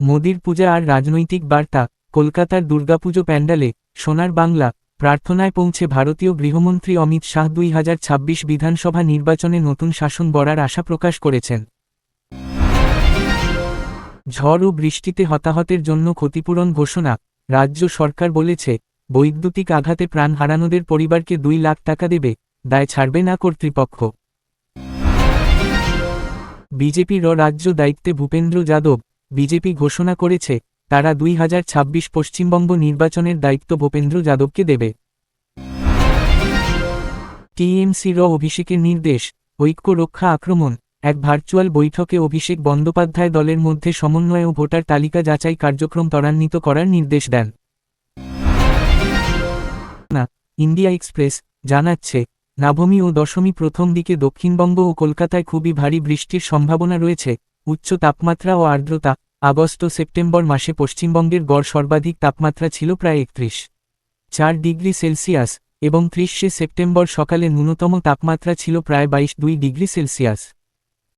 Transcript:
মোদির পূজা আর রাজনৈতিক বার্তা। কলকাতার দুর্গাপুজো প্যান্ডালে সোনার বাংলা প্রার্থনায় পৌঁছে ভারতীয় গৃহমন্ত্রী অমিত শাহ 2026 বিধানসভা নির্বাচনে নতুন শাসন গড়ার আশা প্রকাশ করেছেন। ঝড় ও বৃষ্টিতে হতাহতের জন্য ক্ষতিপূরণ ঘোষণা। রাজ্য সরকার বলেছে, বৈদ্যুতিক আঘাতে প্রাণ হারানোদের পরিবারকে 2 লাখ টাকা দেবে, দায় ছাড়বে না কর্তৃপক্ষ। বিজেপির রাজ্য দায়িত্বে ভূপেন্দ্র যাদব। বিজেপি ঘোষণা করেছে, তারা 2026 পশ্চিমবঙ্গ নির্বাচনের দায়িত্ব ভূপেন্দ্র যাদবকে দেবে। টিএমসির অভিষেকের নির্দেশ, ঐক্য রক্ষা আক্রমণ। এক ভার্চুয়াল বৈঠকে অভিষেক বন্দ্যোপাধ্যায় দলের মধ্যে সমন্বয় ও ভোটার তালিকা যাচাই কার্যক্রম ত্বরান্বিত করার নির্দেশ দেন। ইন্ডিয়া এক্সপ্রেস জানাচ্ছে, নবমী ও দশমী প্রথম দিকে দক্ষিণবঙ্গ ও কলকাতায় খুবই ভারী বৃষ্টির সম্ভাবনা রয়েছে। উচ্চ তাপমাত্রা ও আর্দ্রতা। আগস্ট ও সেপ্টেম্বর মাসে পশ্চিমবঙ্গের গড় সর্বাধিক তাপমাত্রা ছিল প্রায় 31.4 ডিগ্রি সেলসিয়াস এবং 30 সেপ্টেম্বর সকালে ন্যূনতম তাপমাত্রা ছিল প্রায় 22.2 ডিগ্রি সেলসিয়াস।